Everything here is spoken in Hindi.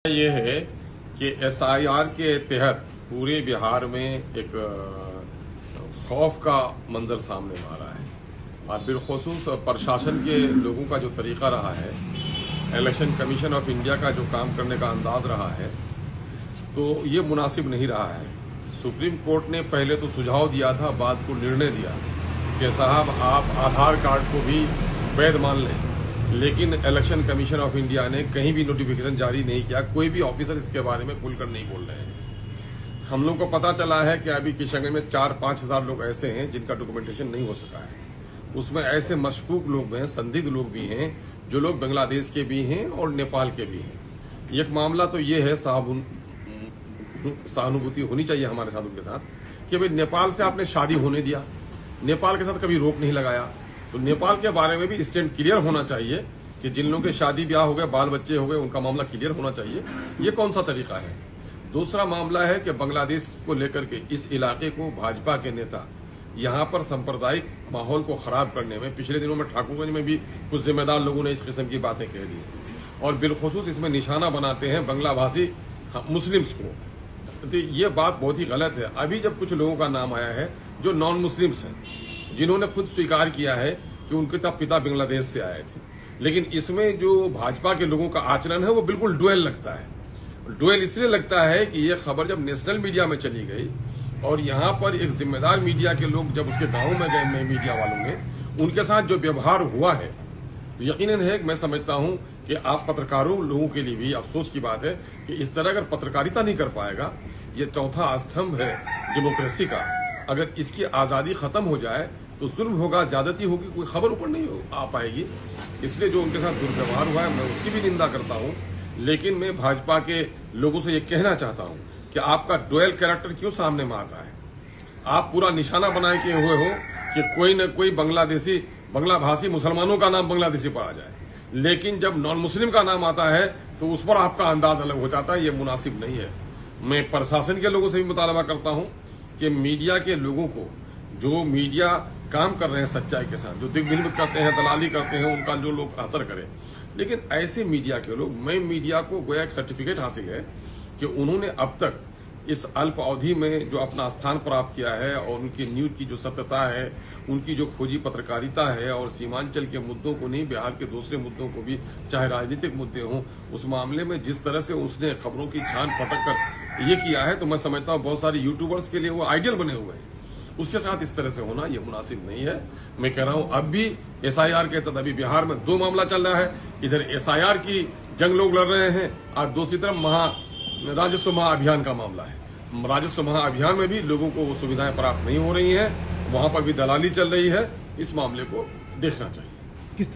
ये है कि एसआईआर के तहत पूरे बिहार में एक खौफ का मंजर सामने आ रहा है और बिलखुसूस प्रशासन के लोगों का जो तरीका रहा है, इलेक्शन कमीशन ऑफ इंडिया का जो काम करने का अंदाज रहा है, तो ये मुनासिब नहीं रहा है। सुप्रीम कोर्ट ने पहले तो सुझाव दिया था, बाद को निर्णय दिया कि साहब आप आधार कार्ड को भी वैध मान लें, लेकिन इलेक्शन कमीशन ऑफ इंडिया ने कहीं भी नोटिफिकेशन जारी नहीं किया। कोई भी ऑफिसर इसके बारे में खुलकर नहीं बोल रहे हैं। हम लोग को पता चला है कि अभी किशनगंज में 4-5 हजार लोग ऐसे हैं जिनका डॉक्यूमेंटेशन नहीं हो सका है। उसमें ऐसे मशकूक लोग हैं, संदिग्ध लोग भी हैं, जो लोग बांग्लादेश के भी हैं और नेपाल के भी हैं। एक मामला तो ये है, सहानुभूति होनी चाहिए हमारे साथ उनके साथ कि भाई नेपाल से आपने शादी होने दिया, नेपाल के साथ कभी रोक नहीं लगाया, तो नेपाल के बारे में भी स्टैंड क्लियर होना चाहिए कि जिन लोगों के शादी ब्याह हो गए, बाल बच्चे हो गए, उनका मामला क्लियर होना चाहिए। ये कौन सा तरीका है? दूसरा मामला है कि बांग्लादेश को लेकर के इस इलाके को भाजपा के नेता यहाँ पर सांप्रदायिक माहौल को खराब करने में, पिछले दिनों में ठाकुरगंज में भी कुछ जिम्मेदार लोगों ने इस किस्म की बातें कह दी और बिलखुसूस इसमें निशाना बनाते हैं बांग्ला भाषी मुस्लिम्स को। तो ये बात बहुत ही गलत है। अभी जब कुछ लोगों का नाम आया है जो नॉन मुस्लिम्स हैं, जिन्होंने खुद स्वीकार किया है कि उनके पिता बांग्लादेश से आए थे, लेकिन इसमें जो भाजपा के लोगों का आचरण है वो बिल्कुल डुएल लगता है। डुएल इसलिए लगता है कि ये खबर जब नेशनल मीडिया में चली गई और यहाँ पर एक जिम्मेदार मीडिया के लोग जब उसके गाँव में गए, मीडिया वालों ने उनके साथ जो व्यवहार हुआ है, तो यकीनन है कि मैं समझता हूँ कि आप पत्रकारों लोगों के लिए भी अफसोस की बात है कि इस तरह अगर पत्रकारिता नहीं कर पाएगा, ये चौथा स्तंभ है डेमोक्रेसी का, अगर इसकी आजादी खत्म हो जाए तो जुल्म होगा, ज्यादती होगी, कोई खबर ऊपर नहीं आ पाएगी। इसलिए जो उनके साथ दुर्व्यवहार हुआ है, मैं उसकी भी निंदा करता हूं, लेकिन मैं भाजपा के लोगों से ये कहना चाहता हूं कि आपका डुअल कैरेक्टर क्यों सामने में आता है? आप पूरा निशाना बनाए के हुए हो कि कोई न कोई बांग्लादेशी, बांग्ला भाषी मुसलमानों का नाम बांग्लादेशी पर आ जाए, लेकिन जब नॉन मुस्लिम का नाम आता है तो उस पर आपका अंदाज अलग हो जाता है। ये मुनासिब नहीं है। मैं प्रशासन के लोगों से भी मुतालबा करता हूं कि मीडिया के लोगों को, जो मीडिया काम कर रहे हैं सच्चाई के साथ, जो दिग्विजय करते हैं, दलाली करते हैं, उनका जो लोग असर करें, लेकिन ऐसे मीडिया के लोग, मैं मीडिया को गोया एक सर्टिफिकेट हासिल है कि उन्होंने अब तक इस अल्प अवधि में जो अपना स्थान प्राप्त किया है और उनकी न्यूज की जो सत्यता है, उनकी जो खोजी पत्रकारिता है, और सीमांचल के मुद्दों को नहीं, बिहार के दूसरे मुद्दों को भी, चाहे राजनीतिक मुद्दे हों, उस मामले में जिस तरह से उसने खबरों की छान पटक कर ये किया है, तो मैं समझता हूँ बहुत सारे यूट्यूबर्स के लिए वो आइडियल बने हुए हैं। उसके साथ इस तरह से होना ये मुनासिब नहीं है। मैं कह रहा हूं अब भी एसआईआर के तहत अभी बिहार में 2 मामला चल रहा है। इधर एसआईआर की जंग लोग लड़ रहे हैं और दूसरी तरफ राजस्व महाअभियान का मामला है। राजस्व महाअभियान में भी लोगों को वो सुविधाएं प्राप्त नहीं हो रही हैं, वहां पर भी दलाली चल रही है। इस मामले को देखना चाहिए।